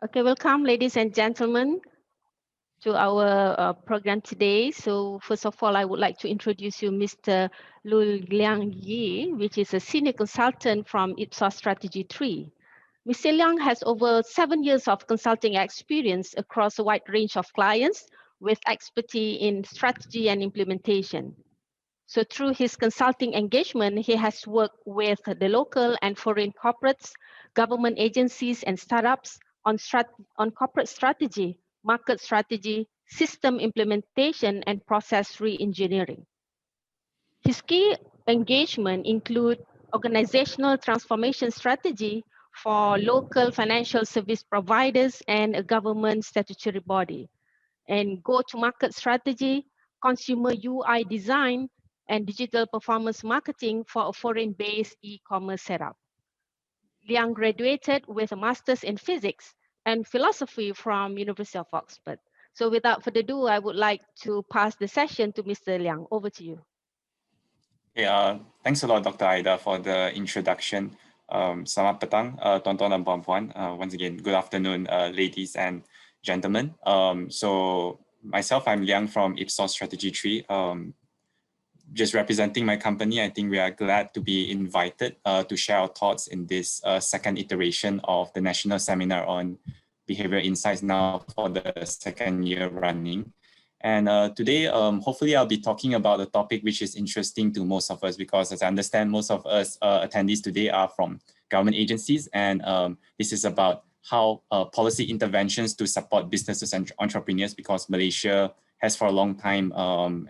Okay, welcome, ladies and gentlemen, to our program today. So first of all, I would like to introduce you Mr. Loo Liang Yi, which is a senior consultant from IPSOS Strategy3. Mr. Liang has over 7 years of consulting experience across a wide range of clients with expertise in strategy and implementation. So through his consulting engagement, he has worked with the local and foreign corporates, government agencies and startups on corporate strategy, market strategy, system implementation, and process re-engineering. His key engagement include organizational transformation strategy for local financial service providers and a government statutory body, and go-to-market strategy, consumer UI design, and digital performance marketing for a foreign-based e-commerce setup. Liang graduated with a master's in physics and philosophy from University of Oxford. So without further ado, I would like to pass the session to Mr. Liang. Over to you. Okay, thanks a lot, Dr. Aida, for the introduction. Selamat petang, tuan-tuan dan puan-puan. Once again, good afternoon, ladies and gentlemen. So myself, I'm Liang from IPSOS Strategy3. Just representing my company, I think we are glad to be invited to share our thoughts in this second iteration of the National Seminar on Behavioural Insights, now for the second year running. And today, hopefully I'll be talking about a topic which is interesting to most of us, because as I understand, most of us attendees today are from government agencies, and this is about how policy interventions to support businesses and entrepreneurs, because Malaysia has for a long time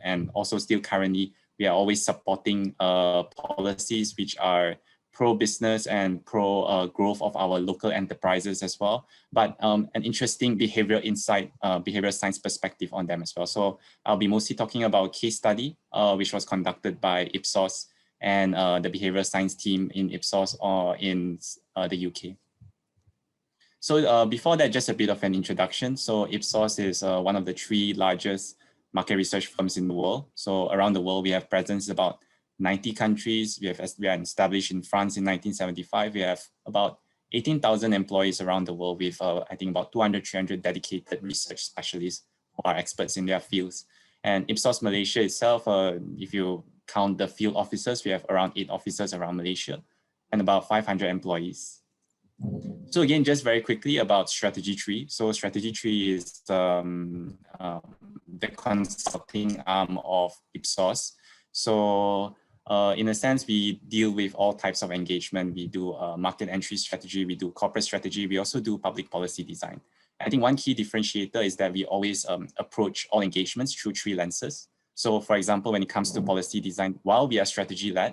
and also still currently, we are always supporting policies which are pro-business and pro-growth of our local enterprises as well, but an interesting behavioral insight, behavioral science perspective on them as well. So I'll be mostly talking about a case study, which was conducted by IPSOS and the behavioral science team in IPSOS or in the UK. So before that, just a bit of an introduction. So IPSOS is one of the 3 largest market research firms in the world. So around the world, we have presence in about 90 countries. We are established in France in 1975. We have about 18,000 employees around the world with, I think, about 200, 300 dedicated research specialists who are experts in their fields. And IPSOS Malaysia itself, if you count the field officers, we have around 8 officers around Malaysia and about 500 employees. So again, just very quickly about Strategy3. So Strategy3 is the consulting arm of IPSOS. So in a sense, we deal with all types of engagement. We do market entry strategy, we do corporate strategy, we also do public policy design. I think one key differentiator is that we always approach all engagements through 3 lenses. So for example, when it comes to policy design, while we are strategy-led,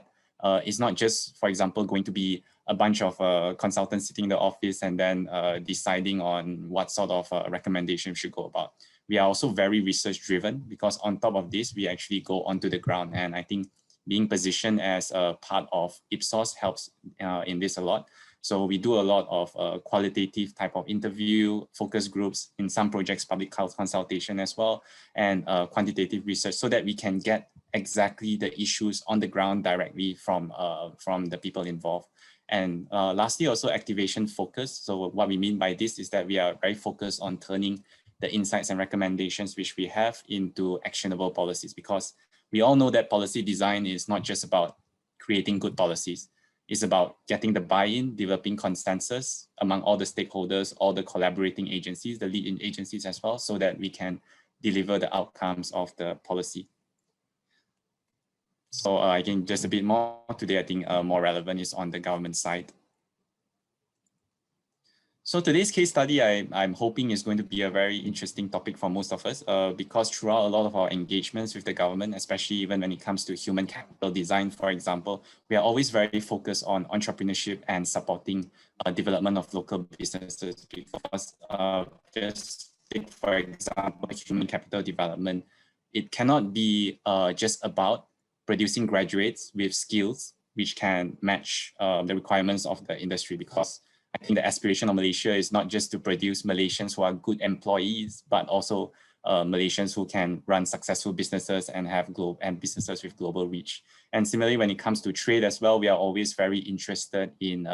it's not just, for example, going to be a bunch of consultants sitting in the office and then deciding on what sort of recommendation we should go about. We are also very research driven, because on top of this, we actually go onto the ground. And I think being positioned as a part of IPSOS helps in this a lot. So we do a lot of qualitative type of interview, focus groups, in some projects, public consultation as well, and quantitative research, so that we can get exactly the issues on the ground directly from the people involved. And lastly, also activation focus. So what we mean by this is that we are very focused on turning the insights and recommendations which we have into actionable policies, because we all know that policy design is not just about creating good policies. It's about getting the buy-in, developing consensus among all the stakeholders, all the collaborating agencies, the lead agencies as well, so that we can deliver the outcomes of the policy. So again, just a bit more today, I think more relevant is on the government side. So today's case study, I'm hoping is going to be a very interesting topic for most of us, because throughout a lot of our engagements with the government, especially even when it comes to human capital design, for example, we are always very focused on entrepreneurship and supporting development of local businesses. Because just take, for example, human capital development, it cannot be just about producing graduates with skills which can match the requirements of the industry, because I think the aspiration of Malaysia is not just to produce Malaysians who are good employees, but also Malaysians who can run successful businesses and have businesses with global reach. And similarly, when it comes to trade as well, we are always very interested in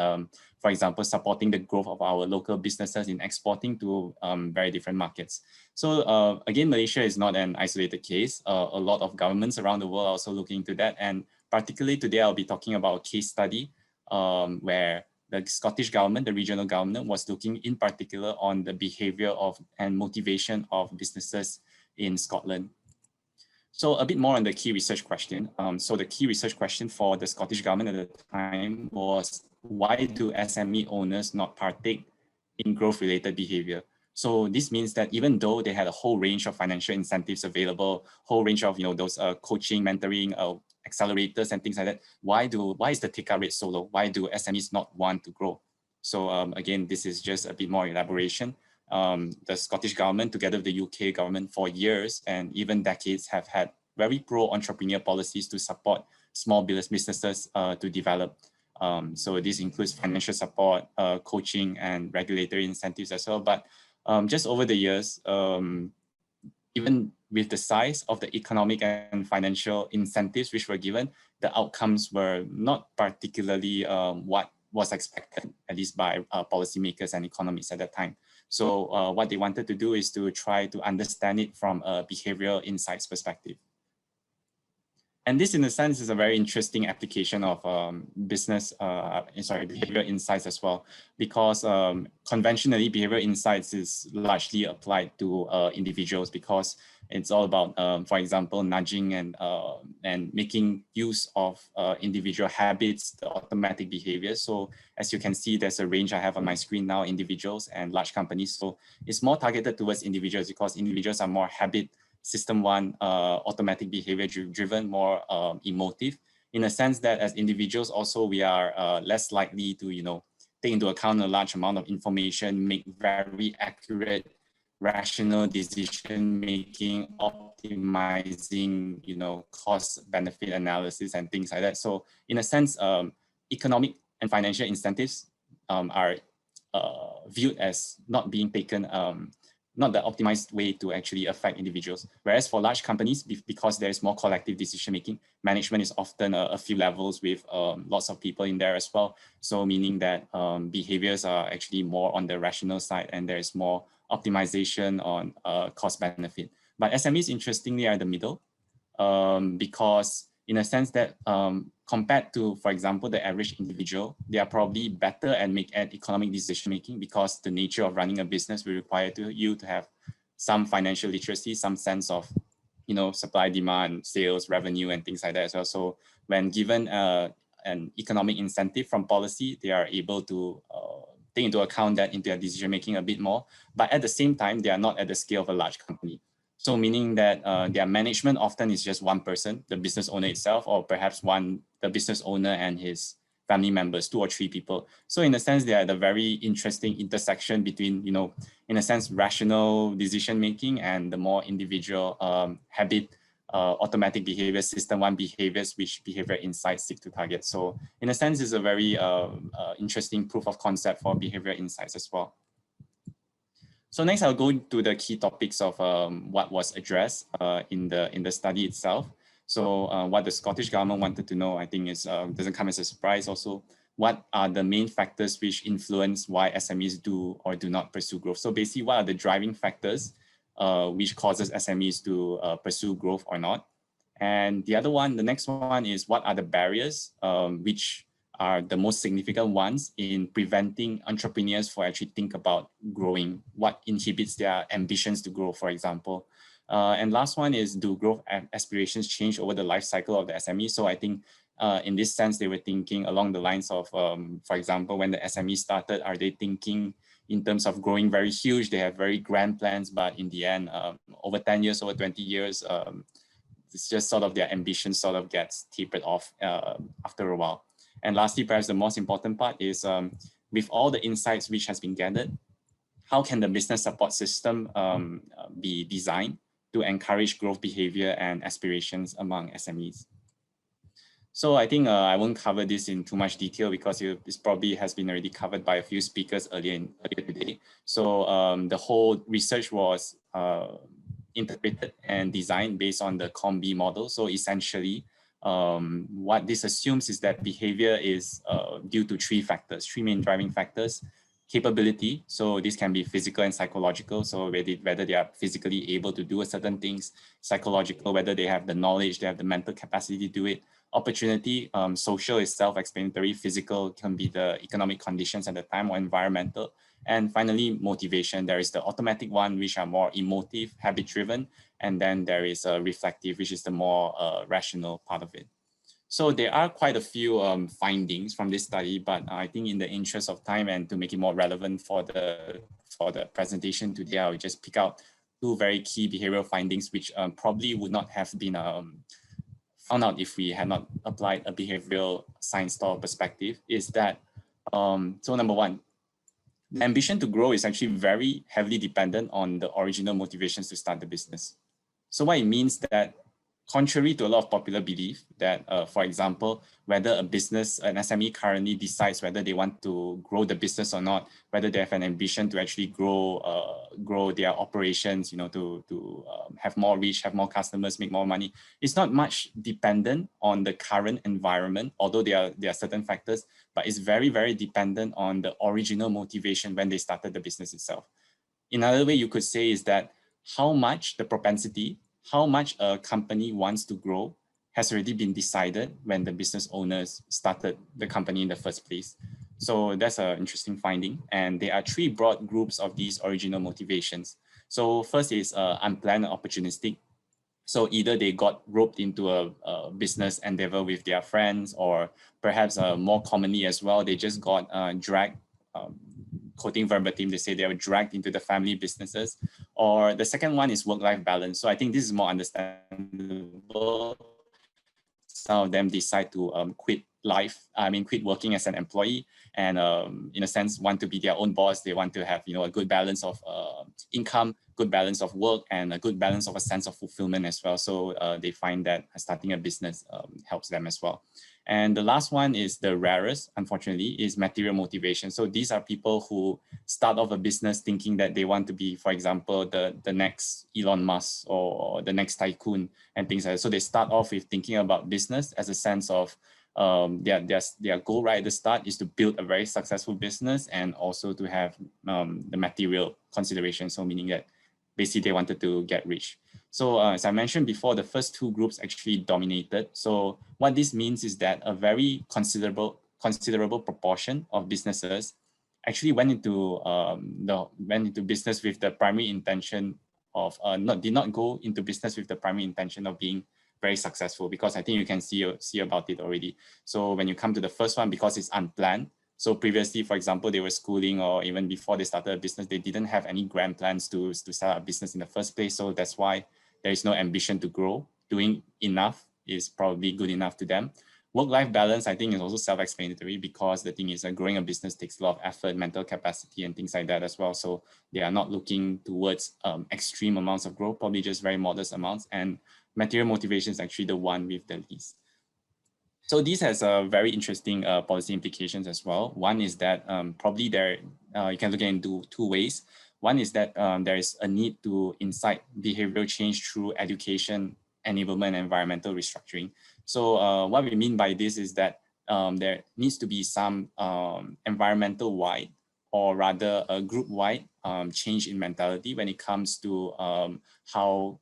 for example, supporting the growth of our local businesses in exporting to very different markets. So again, Malaysia is not an isolated case. A lot of governments around the world are also looking into that. And particularly today, I'll be talking about a case study where the Scottish government, the regional government, was looking in particular on the behavior of and motivation of businesses in Scotland. So a bit more on the key research question. So the key research question for the Scottish government at the time was, why do SME owners not partake in growth-related behavior? So this means that even though they had a whole range of financial incentives available, whole range of those coaching, mentoring, accelerators and things like that, why is the take-up rate so low? Why do SMEs not want to grow? So again, this is just a bit more elaboration. The Scottish government, together with the UK government, for years and even decades, have had very pro-entrepreneur policies to support small businesses to develop. So this includes financial support, coaching, and regulatory incentives as well. But just over the years, even with the size of the economic and financial incentives which were given, the outcomes were not particularly what was expected, at least by policymakers and economists at that time. So what they wanted to do is to try to understand it from a behavioral insights perspective. And this, in a sense, is a very interesting application of behavioral insights as well, because conventionally, behavioral insights is largely applied to individuals, because it's all about, for example, nudging and making use of individual habits, the automatic behaviors. So as you can see, there's a range I have on my screen now, individuals and large companies. So it's more targeted towards individuals because individuals are more habit, system one, automatic behavior driven, more emotive, in a sense that as individuals also we are less likely to take into account a large amount of information, make very accurate rational decision making, optimizing cost benefit analysis and things like that. So in a sense, economic and financial incentives are viewed as not being taken, not the optimized way to actually affect individuals. Whereas for large companies, because there's more collective decision making, management is often a few levels with lots of people in there as well. So meaning that behaviors are actually more on the rational side and there is more optimization on cost benefit. But SMEs, interestingly, are in the middle because in a sense that compared to, for example, the average individual, they are probably better at economic decision making because the nature of running a business will require you to have some financial literacy, some sense of supply, demand, sales, revenue, and things like that as well. So when given an economic incentive from policy, they are able to take into account that into their decision making a bit more. But at the same time, they are not at the scale of a large company. So meaning that their management often is just one person, the business owner itself, or perhaps the business owner and his family members, 2 or 3 people. So in a sense, they are at a very interesting intersection between, in a sense, rational decision-making and the more individual habit, automatic behavior, system one behaviors, which behavioral insights seek to target. So in a sense, it's a very interesting proof of concept for behavioral insights as well. So next, I'll go into the key topics of what was addressed in the study itself. So what the Scottish government wanted to know, I think, is doesn't come as a surprise. Also, what are the main factors which influence why SMEs do or do not pursue growth? So basically, what are the driving factors which causes SMEs to pursue growth or not? And the other one, the next one is what are the barriers which are the most significant ones in preventing entrepreneurs for actually think about growing? What inhibits their ambitions to grow, for example? And last one is, do growth aspirations change over the life cycle of the SME? So I think in this sense, they were thinking along the lines of, for example, when the SME started, are they thinking in terms of growing very huge? They have very grand plans, but in the end, over 10 years, over 20 years, it's just sort of their ambition sort of gets tapered off after a while. And lastly, perhaps the most important part is with all the insights which has been gathered, how can the business support system be designed to encourage growth behavior and aspirations among SMEs? So I think I won't cover this in too much detail because this probably has been already covered by a few speakers earlier today. So the whole research was interpreted and designed based on the Combi model. So essentially, What this assumes is that behavior is due to three main driving factors. Capability, so this can be physical and psychological, so whether they are physically able to do certain things, psychological, whether they have the knowledge, they have the mental capacity to do it. Opportunity, social is self-explanatory, physical can be the economic conditions at the time or environmental. And finally, motivation, there is the automatic one, which are more emotive, habit-driven, and then there is a reflective, which is the more rational part of it. So there are quite a few findings from this study, but I think in the interest of time and to make it more relevant for the presentation today, I'll just pick out two very key behavioral findings, which probably would not have been found out if we had not applied a behavioral science style perspective. Is that, so number one, the ambition to grow is actually very heavily dependent on the original motivations to start the business. So what it means that, contrary to a lot of popular belief that, for example, whether an SME currently decides whether they want to grow the business or not, whether they have an ambition to actually grow their operations, to have more reach, have more customers, make more money, it's not much dependent on the current environment, although there are certain factors, but it's very, very dependent on the original motivation when they started the business itself. Another way you could say is that how much the propensity, how much a company wants to grow has already been decided when the business owners started the company in the first place. So that's an interesting finding. And there are three broad groups of these original motivations. So first is unplanned and opportunistic. So either they got roped into a business endeavor with their friends, or perhaps more commonly as well, they just got dragged, quoting verbatim, they say they were dragged into the family businesses. Or the second one is work-life balance. So I think this is more understandable. Some of them decide to quit working as an employee, and in a sense want to be their own boss. They want to have a good balance of income, good balance of work, and a good balance of a sense of fulfillment as well. So they find that starting a business helps them as well. And the last one is the rarest, unfortunately, is material motivation. So these are people who start off a business thinking that they want to be, for example, the next Elon Musk or the next tycoon and things like that. So they start off with thinking about business as a sense of their goal right at the start is to build a very successful business, and also to have the material consideration. So meaning that basically they wanted to get rich. So as I mentioned before, the first two groups actually dominated. So what this means is that a very considerable proportion of businesses actually went into business with the primary intention of did not go into business with the primary intention of being very successful, because I think you can see about it already. So when you come to the first one, because it's unplanned. So previously, for example, they were schooling, or even before they started a business, they didn't have any grand plans to start a business in the first place. So that's why there is no ambition to grow. Doing enough is probably good enough to them. Work-life balance, I think, is also self-explanatory, because the thing is that growing a business takes a lot of effort, mental capacity, and things like that as well. So they are not looking towards extreme amounts of growth, probably just very modest amounts. And material motivation is actually the one with the least. So this has very interesting policy implications as well. One is that probably you can look into two ways. One is that there is a need to incite behavioral change through education, enablement, and environmental restructuring. So what we mean by this is that there needs to be some environmental-wide, or rather a group-wide change in mentality when it comes to how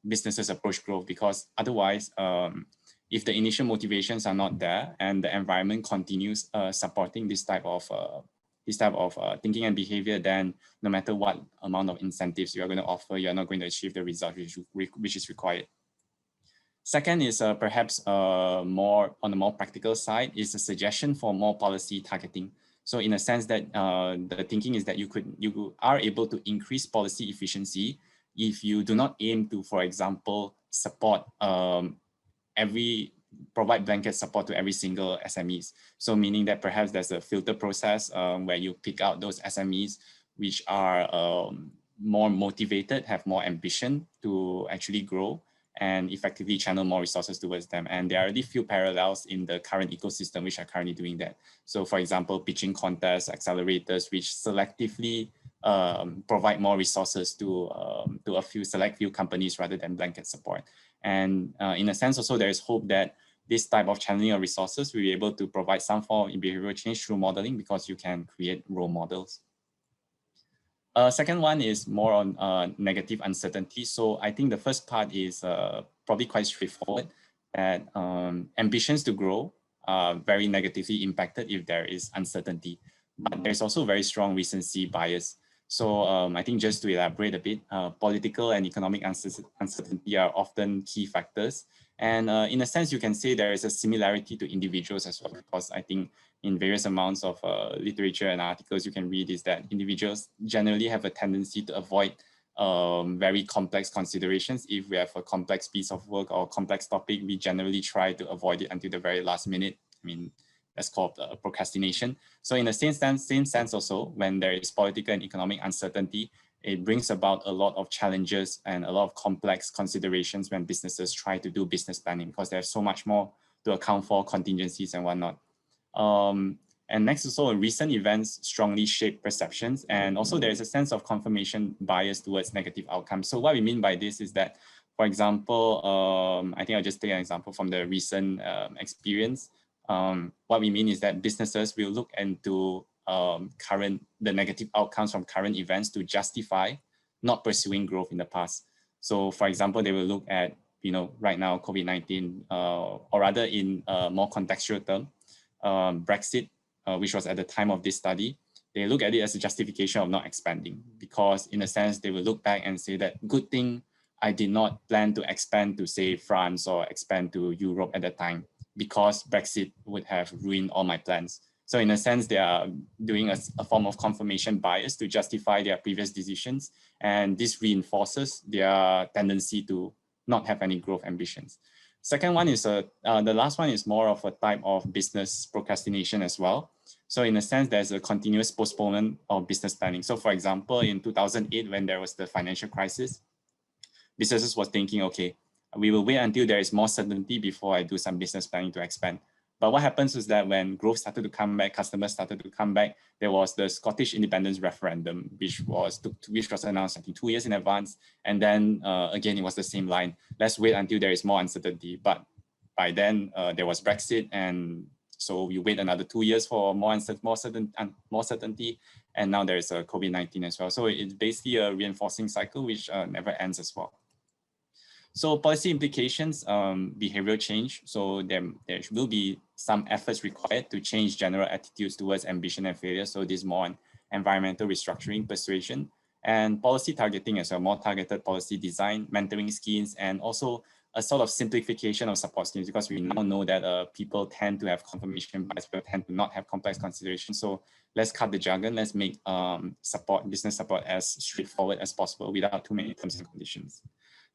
businesses approach growth, because otherwise, if the initial motivations are not there and the environment continues supporting this type of thinking and behavior, then no matter what amount of incentives you are going to offer, you're not going to achieve the result which is required. Second is perhaps more on the more practical side, is a suggestion for more policy targeting. So in a sense that the thinking is that you are able to increase policy efficiency if you do not aim to, for example, support provide blanket support to every single SMEs. So meaning that perhaps there's a filter process where you pick out those SMEs which are more motivated, have more ambition to actually grow, and effectively channel more resources towards them. And there are already few parallels in the current ecosystem which are currently doing that. So for example, pitching contests, accelerators, which selectively provide more resources to a select few companies rather than blanket support. And in a sense also there is hope that this type of channeling of resources will be able to provide some form of behavioral change through modeling, because you can create role models. Second one is more on negative uncertainty. So I think the first part is probably quite straightforward, that ambitions to grow are very negatively impacted if there is uncertainty. But there's also very strong recency bias. So I think just to elaborate a bit, political and economic uncertainty are often key factors. And in a sense, you can say there is a similarity to individuals as well, because I think in various amounts of literature and articles you can read is that individuals generally have a tendency to avoid very complex considerations. If we have a complex piece of work or complex topic, we generally try to avoid it until the very last minute. I mean, that's called procrastination. So in the same sense also, when there is political and economic uncertainty, it brings about a lot of challenges and a lot of complex considerations when businesses try to do business planning, because there's so much more to account for, contingencies and whatnot. And next, also recent events strongly shape perceptions, and also there is a sense of confirmation bias towards negative outcomes. So what we mean by this is that, for example, I think I'll just take an example from the recent experience. What we mean is that businesses will look into the negative outcomes from current events to justify not pursuing growth in the past. So for example, they will look at, right now, COVID-19, or rather in a more contextual term, Brexit, which was at the time of this study, they look at it as a justification of not expanding, because in a sense, they will look back and say that good thing I did not plan to expand to, say, France or expand to Europe at the time, because Brexit would have ruined all my plans. So in a sense, they are doing a form of confirmation bias to justify their previous decisions. And this reinforces their tendency to not have any growth ambitions. Second one is, the last one is more of a type of business procrastination as well. So in a sense, there's a continuous postponement of business planning. So for example, in 2008, when there was the financial crisis, businesses was thinking, okay, we will wait until there is more certainty before I do some business planning to expand. But what happens is that when growth started to come back, customers started to come back, there was the Scottish independence referendum, which was announced, I think, 2 years in advance. And then again, it was the same line. Let's wait until there is more uncertainty. But by then there was Brexit, and so we wait another 2 years for more certainty. And now there is a COVID-19 as well. So it's basically a reinforcing cycle, which never ends as well. So policy implications, behavioral change. So there will be some efforts required to change general attitudes towards ambition and failure. So this is more on environmental restructuring, persuasion, and policy targeting as well, more targeted policy design, mentoring schemes, and also a sort of simplification of support schemes, because we now know that people tend to have confirmation bias, but tend to not have complex considerations. So let's cut the jargon, let's make business support as straightforward as possible without too many terms and conditions.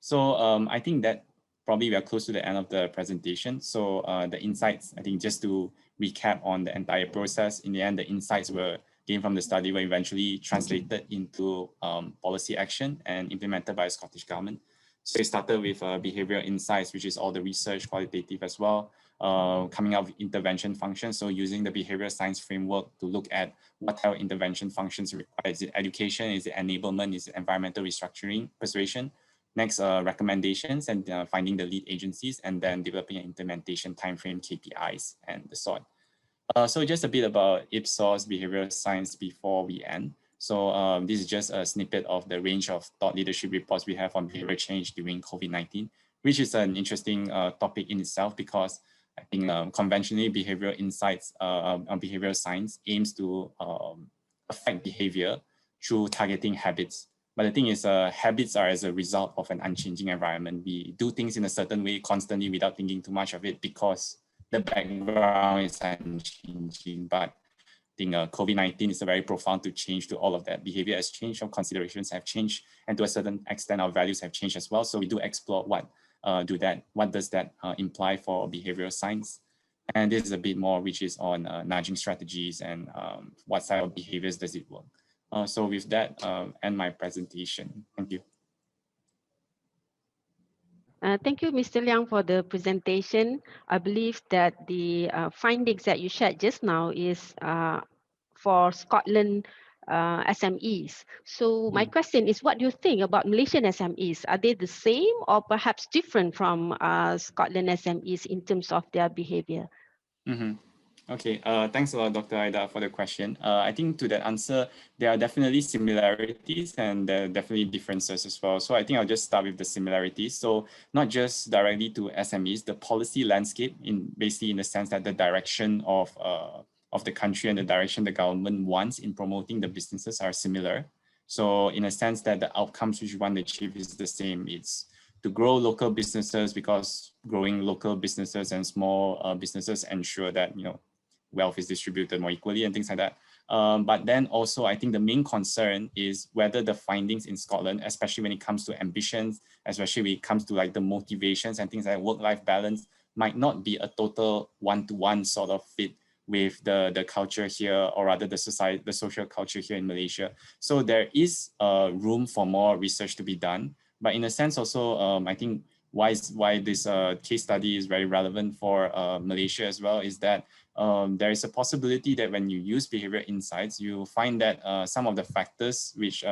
So I think that probably we are close to the end of the presentation. So the insights, I think just to recap on the entire process, in the end, the insights were gained from the study were eventually translated into policy action and implemented by the Scottish government. So it started with Behavioural Insights, which is all the research, qualitative as well, coming out with intervention functions. So using the behavioral science framework to look at what type of intervention functions required. Is it education? Is it enablement? Is it environmental restructuring, persuasion? Next, recommendations and finding the lead agencies, and then developing an implementation timeframe, KPIs, and the sort. So just a bit about IPSOS behavioral science before we end. So this is just a snippet of the range of thought leadership reports we have on behavioral change during COVID-19, which is an interesting topic in itself, because I think conventionally behavioral insights on behavioral science aims to affect behavior through targeting habits. But the thing is, habits are as a result of an unchanging environment. We do things in a certain way constantly without thinking too much of it, because the background is unchanging. But I think COVID-19 is a very profound to change to all of that. Behavior has changed, our considerations have changed, and to a certain extent, our values have changed as well. So we do explore what does that imply for behavioral science. And this is a bit more, which is on nudging strategies and what type of behaviors does it work. So with that, end my presentation. Thank you. Thank you, Mr. Liang, for the presentation. I believe that the findings that you shared just now is for Scotland SMEs. So my question is, what do you think about Malaysian SMEs? Are they the same or perhaps different from Scotland SMEs in terms of their behavior? Okay, thanks a lot, Dr. Aida, for the question. I think to that answer, there are definitely similarities and there are definitely differences as well. So I think I'll just start with the similarities. So not just directly to SMEs, the policy landscape basically in the sense that the direction of the country and the direction the government wants in promoting the businesses are similar. So in a sense that the outcomes which we want to achieve is the same. It's to grow local businesses because growing local businesses and small businesses ensure that, wealth is distributed more equally and things like that. But then also, I think the main concern is whether the findings in Scotland, especially when it comes to ambitions, especially when it comes to like the motivations and things like work-life balance, might not be a total one-to-one sort of fit with the culture here, or rather the social culture here in Malaysia. So there is room for more research to be done. But in a sense also, I think why this case study is very relevant for Malaysia as well is that there is a possibility that when you use behavioral insights, you find that some of the factors which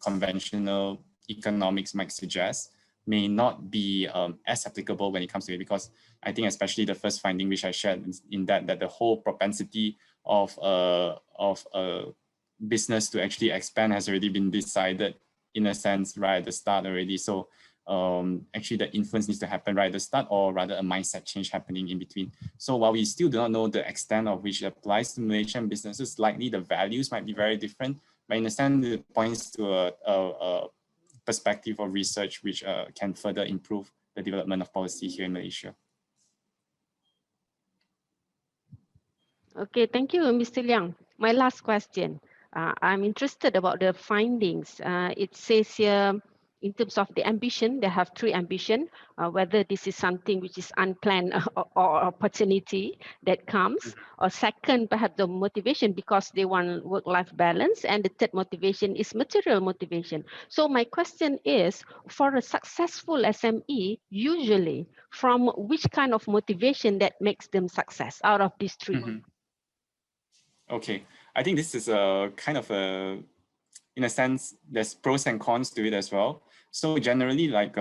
conventional economics might suggest may not be as applicable when it comes to it, because I think especially the first finding which I shared in that the whole propensity of a business to actually expand has already been decided in a sense right at the start already. So actually the influence needs to happen right at the start, or rather a mindset change happening in between. So while we still do not know the extent of which it applies to Malaysian businesses, likely the values might be very different, but in a sense it points to a perspective of research which can further improve the development of policy here in Malaysia. Okay, thank you, Mr. Liang. My last question. I'm interested about the findings. It says here, in terms of the ambition, they have three ambition, whether this is something which is unplanned or opportunity that comes, or second, perhaps the motivation because they want work-life balance, and the third motivation is material motivation. So my question is, for a successful SME, usually from which kind of motivation that makes them success out of these three? Okay, I think this is a kind of in a sense, there's pros and cons to it as well. So generally, like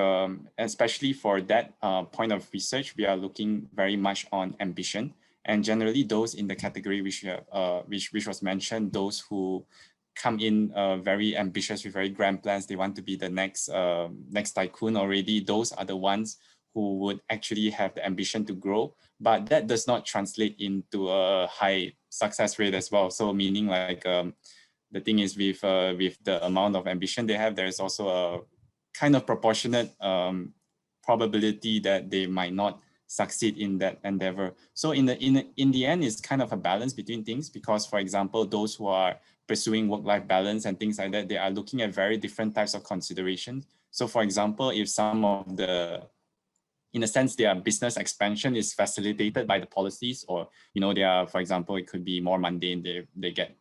especially for that point of research, we are looking very much on ambition, and generally those in the category which was mentioned, those who come in very ambitious with very grand plans, they want to be the next tycoon already. Those are the ones who would actually have the ambition to grow, but that does not translate into a high success rate as well. So meaning like the thing is with the amount of ambition they have, there is also a kind of proportionate probability that they might not succeed in that endeavor. So in the end, it's kind of a balance between things, because for example, those who are pursuing work-life balance and things like that, they are looking at very different types of considerations. So for example, if some of in a sense, their business expansion is facilitated by the policies, or, they are, for example, it could be more mundane. They get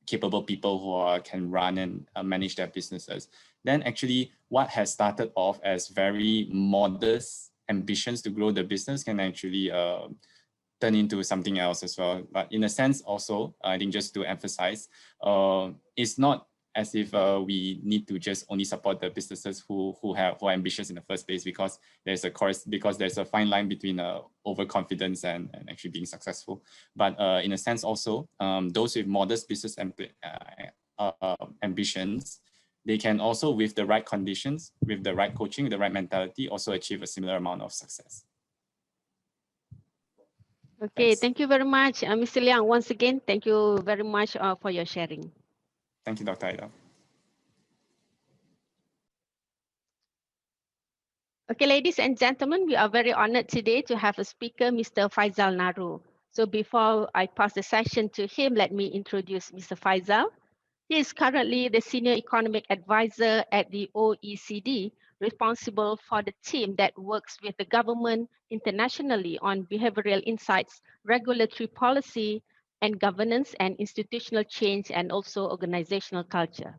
capable people who can run and manage their businesses. Then actually what has started off as very modest ambitions to grow the business can actually turn into something else as well. But in a sense also, I think just to emphasize, it's not as if we need to just only support the businesses who are ambitious in the first place, because there's a fine line between overconfidence and actually being successful. But in a sense also, those with modest business ambitions, they can also, with the right conditions, with the right coaching, with the right mentality, also achieve a similar amount of success. Okay, thank you very much, Mr. Liang. Once again, thank you very much for your sharing. Thank you, Dr. Aida. Okay, ladies and gentlemen, we are very honored today to have a speaker, Mr. Faisal Naru. So before I pass the session to him, let me introduce Mr. Faisal. He is currently the Senior Economic Advisor at the OECD, responsible for the team that works with the government internationally on behavioral insights, regulatory policy, and governance and institutional change, and also organizational culture.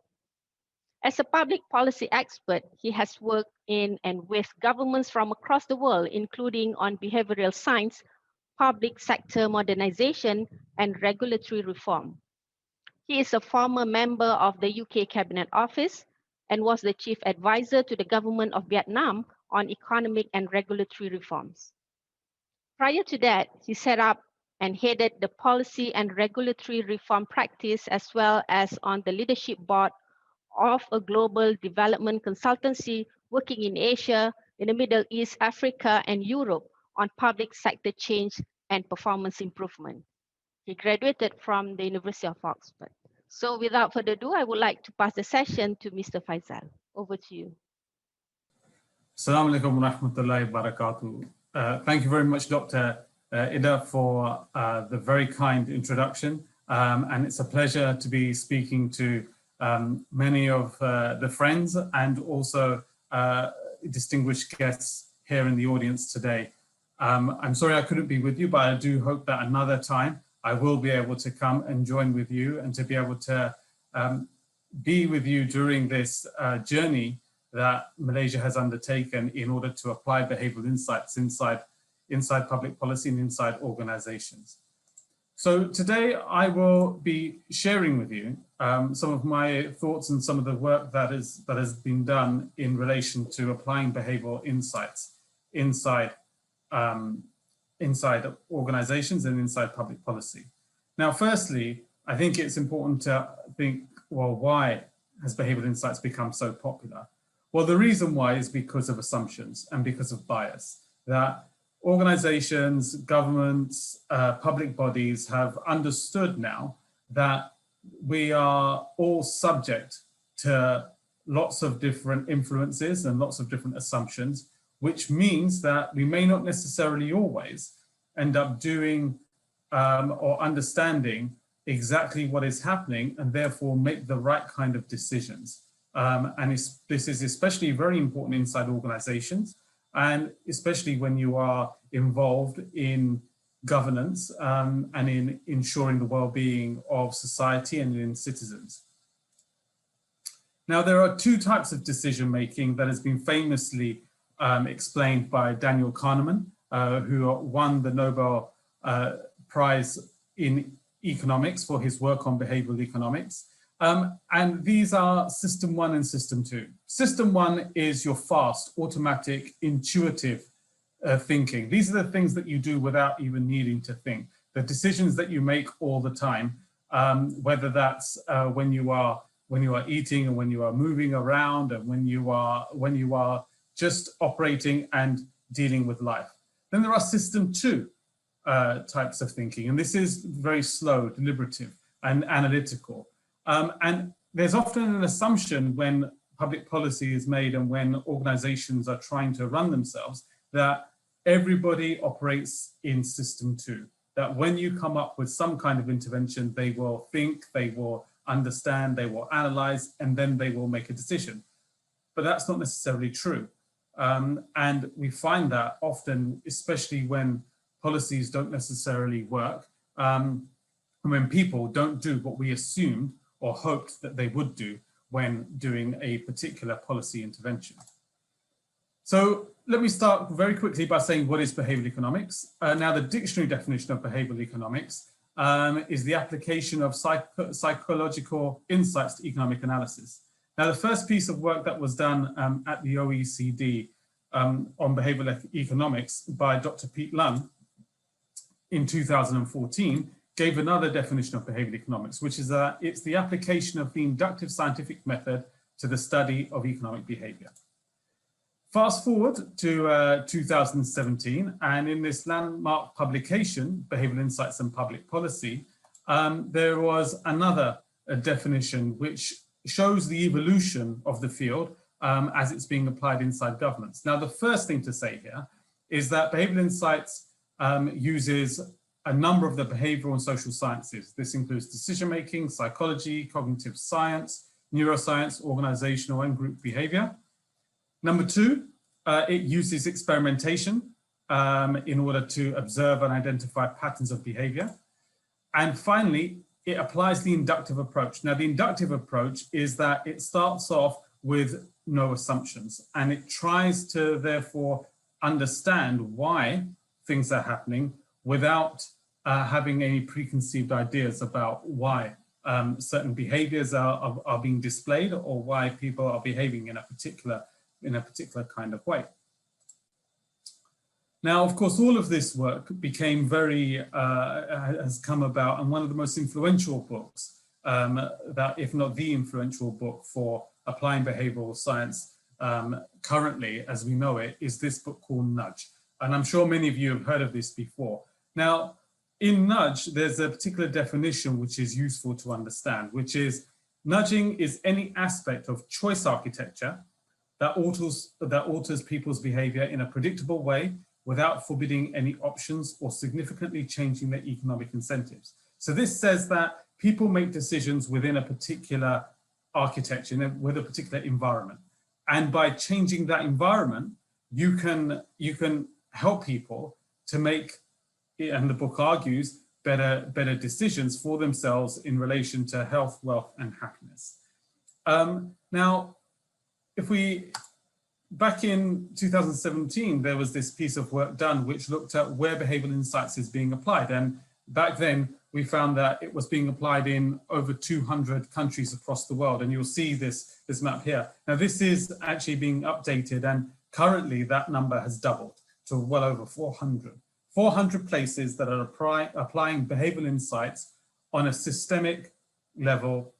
As a public policy expert, he has worked in and with governments from across the world, including on behavioral science, public sector modernization, and regulatory reform. He is a former member of the UK Cabinet Office and was the chief advisor to the government of Vietnam on economic and regulatory reforms. Prior to that, he set up and headed the policy and regulatory reform practice, as well as on the leadership board of a global development consultancy working in Asia, in the Middle East, Africa, and Europe on public sector change and performance improvement. He graduated from the University of Oxford. So without further ado, I would like to pass the session to Mr. Faisal. Over to you. Assalamu alaikum wa rahmatullahi wa barakatuh. Thank you very much, Dr. Ida, for the very kind introduction. And it's a pleasure to be speaking to many of the friends and also distinguished guests here in the audience today. I'm sorry I couldn't be with you, but I do hope that another time I will be able to come and join with you and to be able to be with you during this journey that Malaysia has undertaken in order to apply behavioral insights inside public policy and inside organizations. So today I will be sharing with you some of my thoughts and some of the work that has been done in relation to applying behavioral insights inside organizations and inside public policy. Now, firstly, I think it's important to think, well, why has behavioral insights become so popular? Well, the reason why is because of assumptions and because of bias, that organizations, governments, public bodies have understood now that we are all subject to lots of different influences and lots of different assumptions, which means that we may not necessarily always end up doing or understanding exactly what is happening and therefore make the right kind of decisions. This is especially very important inside organizations, and especially when you are involved in governance and in ensuring the well-being of society and in citizens. Now, there are two types of decision-making that has been famously explained by Daniel Kahneman, who won the Nobel Prize in economics for his work on behavioral economics. And these are system 1 and system 2. System 1 is your fast, automatic, intuitive thinking. These are the things that you do without even needing to think. The decisions that you make all the time, whether that's when you are eating and when you are moving around and when you are just operating and dealing with life. Then there are system 2 types of thinking, and this is very slow, deliberative, and analytical. And there's often an assumption when public policy is made and when organizations are trying to run themselves that everybody operates in system 2, that when you come up with some kind of intervention, they will think, they will understand, they will analyze, and then they will make a decision. But that's not necessarily true. And we find that often, especially when policies don't necessarily work, when people don't do what we assumed or hoped that they would do when doing a particular policy intervention. So let me start very quickly by saying, what is behavioral economics? Now, the dictionary definition of behavioral economics is the application of psychological insights to economic analysis. Now, the first piece of work that was done at the OECD on behavioral economics by Dr. Pete Lund in 2014 gave another definition of behavioral economics, which is that it's the application of the inductive scientific method to the study of economic behavior. Fast forward to 2017, and in this landmark publication, Behavioral Insights and Public Policy, there was another definition which shows the evolution of the field as it's being applied inside governments. Now, the first thing to say here is that behavioral insights uses a number of the behavioral and social sciences. This includes decision-making, psychology, cognitive science, neuroscience, organizational and group behavior. Number 2, it uses experimentation in order to observe and identify patterns of behavior. And finally, it applies the inductive approach. Now, the inductive approach is that it starts off with no assumptions, and it tries to therefore understand why things are happening without having any preconceived ideas about why certain behaviors are being displayed, or why people are behaving in a particular kind of way. Now, of course, all of this work became has come about, and one of the most influential books, that if not the influential book for applying behavioral science currently, as we know it, is this book called Nudge. And I'm sure many of you have heard of this before. Now, in Nudge, there's a particular definition which is useful to understand, which is nudging is any aspect of choice architecture that alters people's behavior in a predictable way without forbidding any options or significantly changing their economic incentives. So this says that people make decisions within a particular architecture, with a particular environment. And by changing that environment, you can help people to make, and the book argues, better decisions for themselves in relation to health, wealth, and happiness. Now, back in 2017, there was this piece of work done which looked at where behavioral insights is being applied. And back then, we found that it was being applied in over 200 countries across the world. And you'll see this map here. Now, this is actually being updated, and currently that number has doubled to well over 400. 400 places that are applying behavioral insights on a systemic level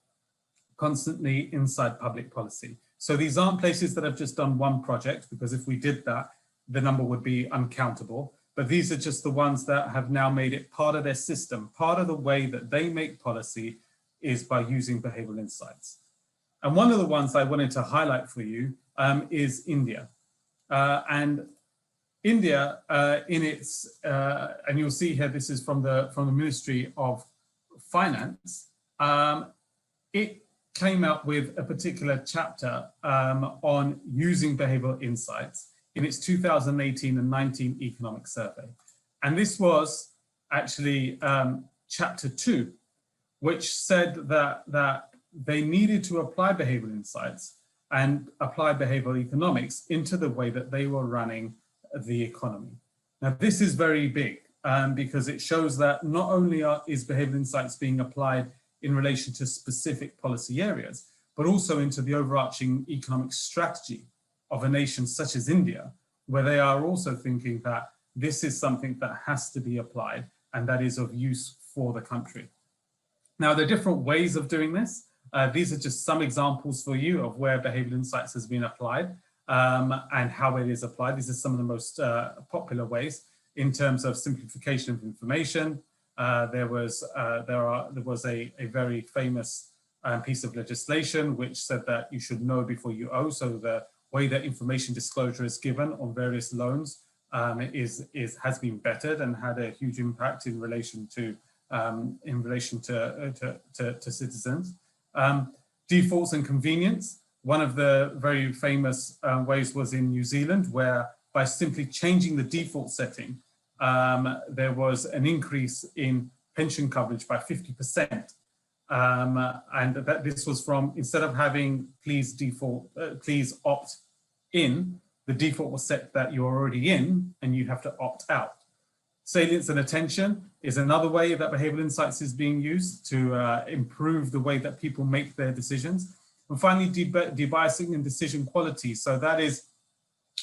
constantly inside public policy. So these aren't places that have just done one project, because if we did that, the number would be uncountable. But these are just the ones that have now made it part of their system. Part of the way that they make policy is by using behavioral insights. And one of the ones I wanted to highlight for you is India. And India, and you'll see here, this is from the Ministry of Finance. It came out with a particular chapter on using behavioral insights in its 2018 and 19 economic survey. And this was actually chapter 2, which said that they needed to apply behavioral insights and apply behavioral economics into the way that they were running the economy. Now, this is very big because it shows that not only is behavioral insights being applied in relation to specific policy areas, but also into the overarching economic strategy of a nation such as India, where they are also thinking that this is something that has to be applied and that is of use for the country. Now, there are different ways of doing this. These are just some examples for you of where behavioral insights has been applied and how it is applied. These are some of the most popular ways in terms of simplification of information. There was a very famous piece of legislation which said that you should know before you owe. So the way that information disclosure is given on various loans has been bettered and had a huge impact in relation to citizens. Defaults and convenience. One of the very famous ways was in New Zealand, where by simply changing the default setting, there was an increase in pension coverage by 50%. And that this was from, instead of having please opt in, the default was set that you're already in and you have to opt out. Salience and attention is another way that behavioral insights is being used to improve the way that people make their decisions. And finally, debiasing and decision quality. So that is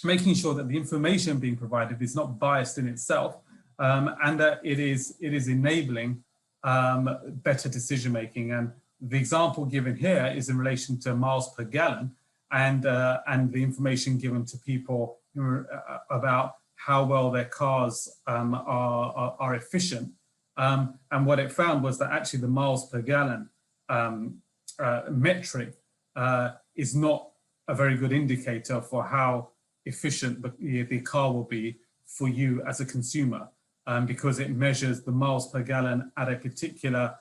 making sure that the information being provided is not biased in itself, and that it is enabling better decision making. And the example given here is in relation to miles per gallon and the information given to people about how well their cars are efficient. And what it found was that actually the miles per gallon metric is not a very good indicator for how efficient the car will be for you as a consumer, because it measures the miles per gallon at a particular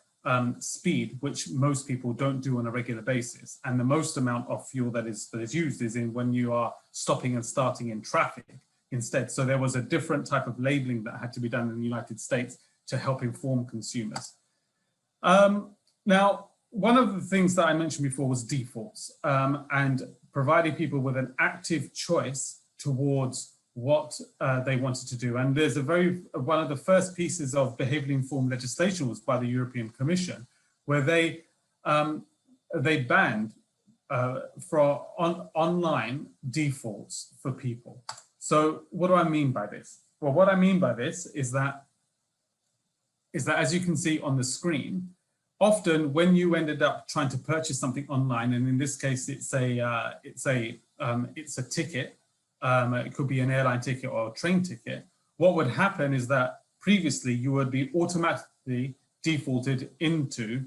speed, which most people don't do on a regular basis. And the most amount of fuel that is used is in when you are stopping and starting in traffic instead. So there was a different type of labeling that had to be done in the United States to help inform consumers. Now, one of the things that I mentioned before was defaults and providing people with an active choice towards what they wanted to do. And there's one of the first pieces of behaviorally informed legislation was by the European Commission, where they they banned for online defaults for people. So what do I mean by this? Well, what I mean by this is that as you can see on the screen, often when you ended up trying to purchase something online, and in this case it's a ticket, it could be an airline ticket or a train ticket, what would happen is that previously you would be automatically defaulted into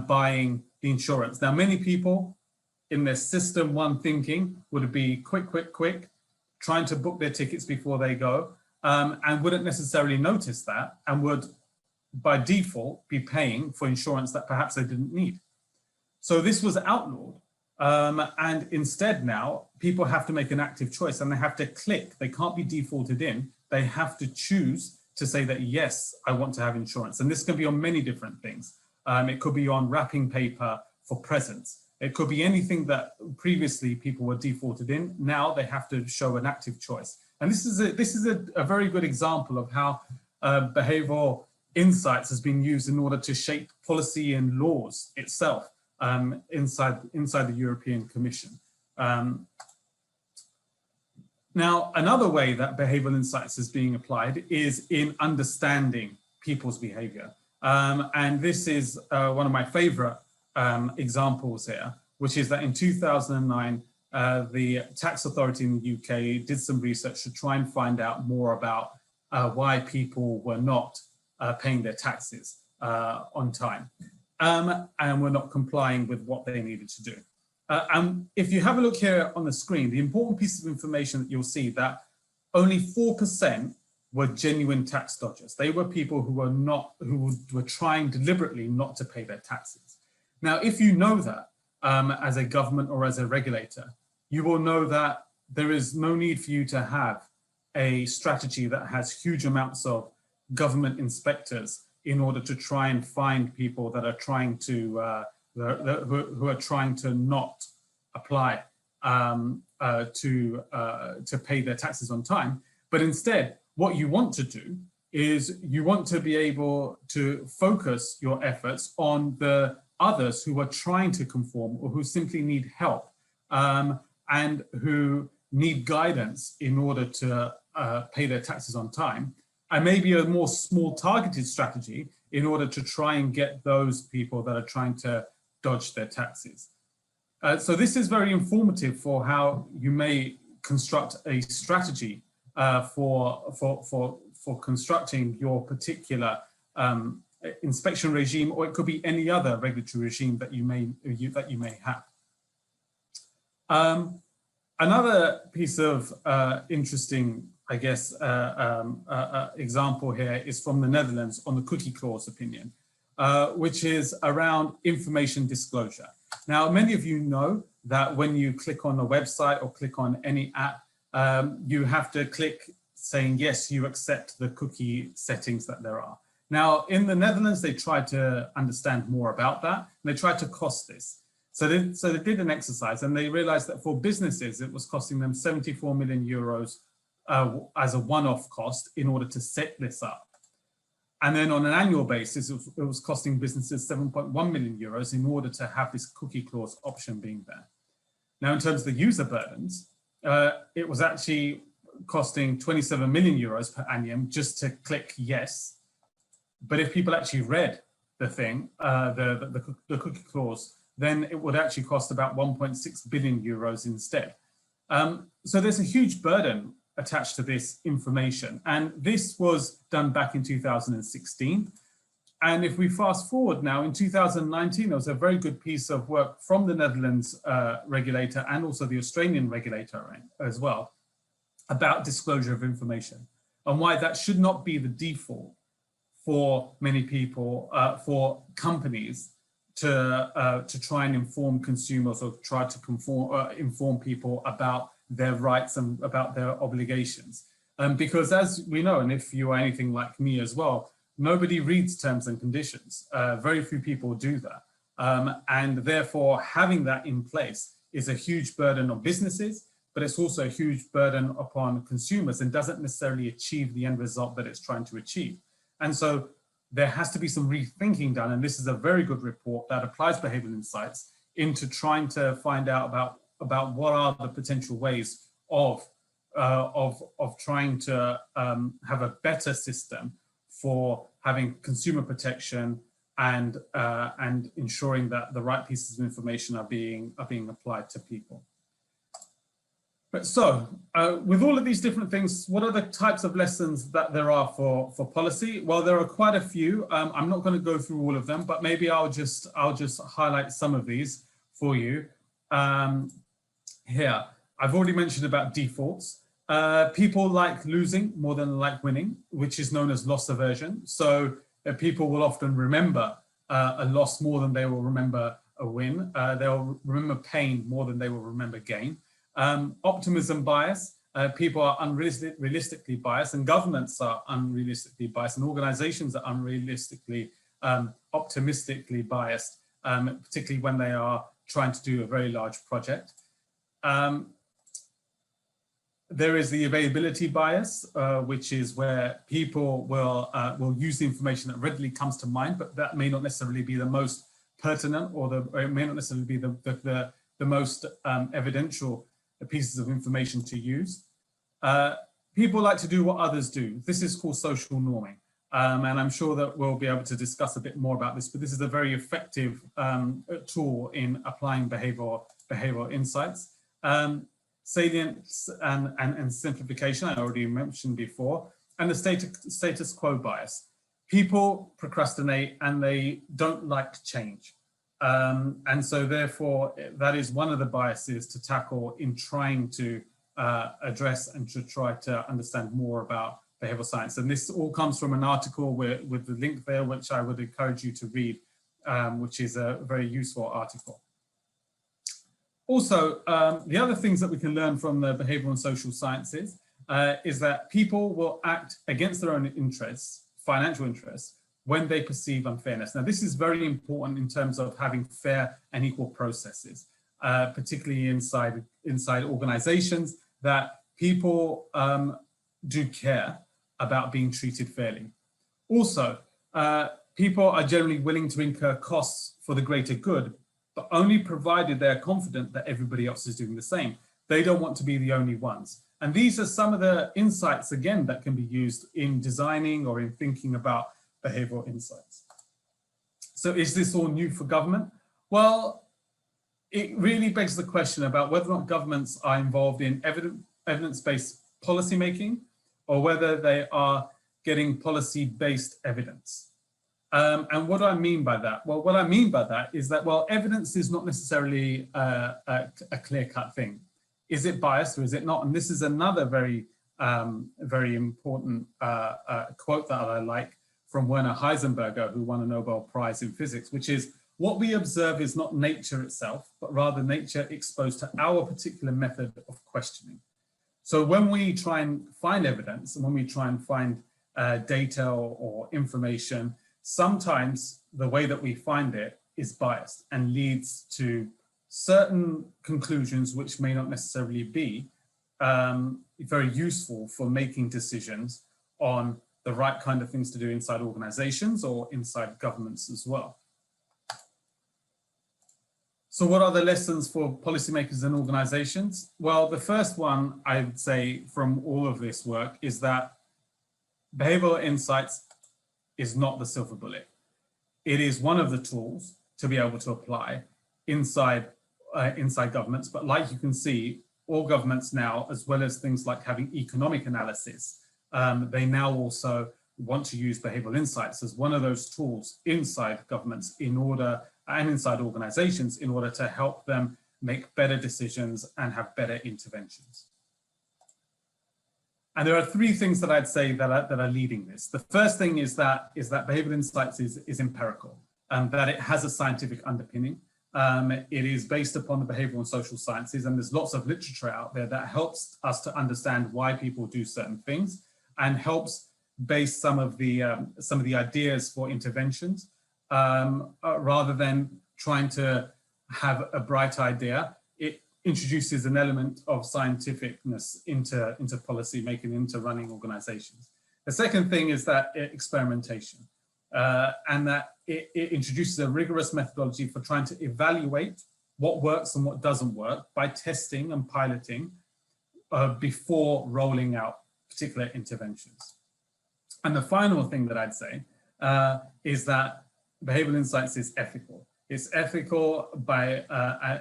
buying the insurance. Now, many people in their system one thinking would be quick, trying to book their tickets before they go, and wouldn't necessarily notice that, and would by default be paying for insurance that perhaps they didn't need. So this was outlawed. And instead now people have to make an active choice, and they have to click. They can't be defaulted in. They have to choose to say that, yes, I want to have insurance. And this can be on many different things. It could be on wrapping paper for presents. It could be anything that previously people were defaulted in. Now they have to show an active choice. And this is a very good example of how behavioural insights has been used in order to shape policy and laws itself inside the European Commission. Now, another way that behavioural insights is being applied is in understanding people's behaviour. And this is one of my favourite examples here, which is that in 2009, the tax authority in the UK did some research to try and find out more about why people were not paying their taxes on time and were not complying with what they needed to do. And if you have a look here on the screen, the important piece of information that you'll see that only 4% were genuine tax dodgers. They were people who were trying deliberately not to pay their taxes. Now, if you know that as a government or as a regulator, you will know that there is no need for you to have a strategy that has huge amounts of government inspectors in order to try and find people that are trying to who are trying to not apply to pay their taxes on time. But instead, what you want to do is you want to be able to focus your efforts on the others who are trying to conform or who simply need help and who need guidance in order to pay their taxes on time, and maybe a more small targeted strategy in order to try and get those people that are trying to dodge their taxes. So this is very informative for how you may construct a strategy for constructing your particular inspection regime, or it could be any other regulatory regime that you may have. Another piece of interesting, I guess, example here is from the Netherlands on the cookie clause opinion, which is around information disclosure. Now, many of you know that when you click on a website or click on any app, you have to click saying, yes, you accept the cookie settings that there are. Now, in the Netherlands, they tried to understand more about that, and they tried to cost this. So they did an exercise, and they realized that for businesses, it was costing them 74 million euros as a one-off cost in order to set this up. And then on an annual basis, it was costing businesses 7.1 million euros in order to have this cookie clause option being there. Now, in terms of the user burdens, it was actually costing 27 million euros per annum just to click yes. But if people actually read the thing, the cookie clause, then it would actually cost about 1.6 billion euros instead. So there's a huge burden attached to this information. And this was done back in 2016. And if we fast forward now, in 2019, there was a very good piece of work from the Netherlands regulator and also the Australian regulator as well about disclosure of information and why that should not be the default for many people, for companies to try and inform consumers or try to inform people about their rights and about their obligations. Because as we know, and if you are anything like me as well, nobody reads terms and conditions. Very few people do that. And therefore, having that in place is a huge burden on businesses, but it's also a huge burden upon consumers and doesn't necessarily achieve the end result that it's trying to achieve. And so there has to be some rethinking done, and this is a very good report that applies behavioural insights into trying to find out about what are the potential ways of trying to have a better system for having consumer protection and ensuring that the right pieces of information are being applied to people. But so, with all of these different things, what are the types of lessons that there are for policy? Well, there are quite a few. I'm not going to go through all of them, but maybe I'll just highlight some of these for you. Here, I've already mentioned about defaults. People like losing more than like winning, which is known as loss aversion. So people will often remember a loss more than they will remember a win. They'll remember pain more than they will remember gain. Optimism bias, people are unrealistically biased, and governments are unrealistically biased, and organizations are unrealistically optimistically biased, particularly when they are trying to do a very large project. There is the availability bias, which is where people will use the information that readily comes to mind, but that may not necessarily be the most pertinent, or it may not necessarily be the most evidential pieces of information to use. People like to do what others do. This is called social norming. And I'm sure that we'll be able to discuss a bit more about this, but this is a very effective tool in applying behavioral insights. Salience and simplification, I already mentioned before, and the status quo bias. People procrastinate and they don't like change. And so therefore, that is one of the biases to tackle in trying to address and to try to understand more about behavioral science. And this all comes from an article with the link there, which I would encourage you to read, which is a very useful article. Also, the other things that we can learn from the behavioral and social sciences is that people will act against their own interests, financial interests, when they perceive unfairness. Now, this is very important in terms of having fair and equal processes, particularly inside organizations, that people do care about being treated fairly. Also, people are generally willing to incur costs for the greater good, but only provided they're confident that everybody else is doing the same. They don't want to be the only ones. And these are some of the insights, again, that can be used in designing or in thinking about behavioral insights. So is this all new for government? Well, it really begs the question about whether or not governments are involved in evidence-based policy making, or whether they are getting policy-based evidence. And what do I mean by that? Well, what I mean by that is that, well, evidence is not necessarily a clear-cut thing. Is it biased or is it not? And this is another very important quote that I like from Werner Heisenberger, who won a Nobel Prize in physics, which is, what we observe is not nature itself, but rather nature exposed to our particular method of questioning. So when we try and find evidence, and when we try and find data or information, sometimes the way that we find it is biased and leads to certain conclusions which may not necessarily be very useful for making decisions on the right kind of things to do inside organizations or inside governments as well. So what are the lessons for policymakers and organizations? Well, the first one I would say from all of this work is that behavioral insights is not the silver bullet. It is one of the tools to be able to apply inside governments, but like you can see, all governments now, as well as things like having economic analysis, they now also want to use behavioral insights as one of those tools inside governments and inside organizations in order to help them make better decisions and have better interventions. And there are three things that I'd say that are leading this. The first thing is that behavioral insights is empirical, that it has a scientific underpinning. It is based upon the behavioral and social sciences, and there's lots of literature out there that helps us to understand why people do certain things and helps base some of the ideas for interventions, rather than trying to have a bright idea. It introduces an element of scientificness into policy making, into running organizations. The second thing is that experimentation. and that it introduces a rigorous methodology for trying to evaluate what works and what doesn't work by testing and piloting before rolling out particular interventions. And the final thing that I'd say is that behavioral insights is ethical. It's ethical by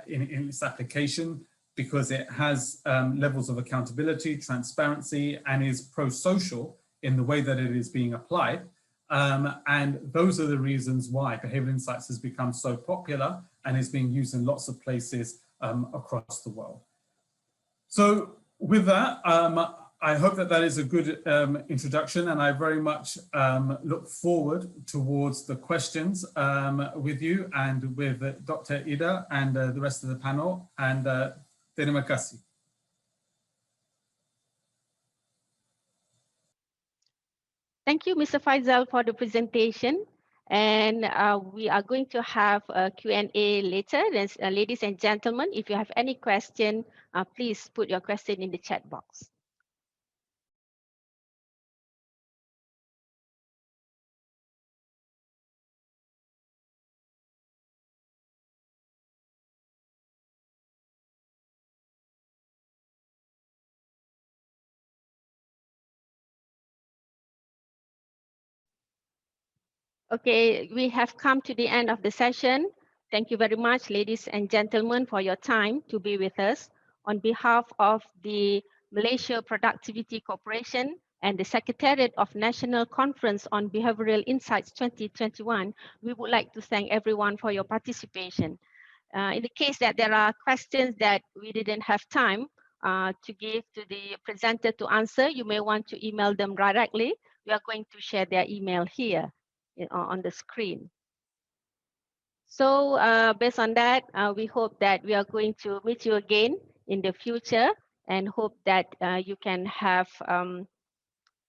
in its application because it has levels of accountability, transparency, and is pro-social in the way that it is being applied. And those are the reasons why behavioral insights has become so popular and is being used in lots of places across the world. So with that, I hope that that is a good introduction, and I very much look forward towards the questions with you and with Dr. Ida and the rest of the panel. And terima kasih. Thank you, Mr. Faisal, for the presentation. And we are going to have a Q&A later. Ladies and gentlemen, if you have any question, please put your question in the chat box. Okay, we have come to the end of the session. Thank you very much, ladies and gentlemen, for your time to be with us. On behalf of the Malaysia Productivity Corporation and the Secretariat of National Conference on Behavioural Insights 2021, we would like to thank everyone for your participation. In the case that there are questions that we didn't have time to give to the presenter to answer, you may want to email them directly. We are going to share their email here on the screen. So based on that, we hope that we are going to meet you again in the future and hope that you can have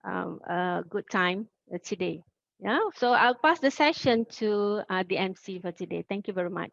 a good time today. Yeah, so I'll pass the session to the MC for today. Thank you very much.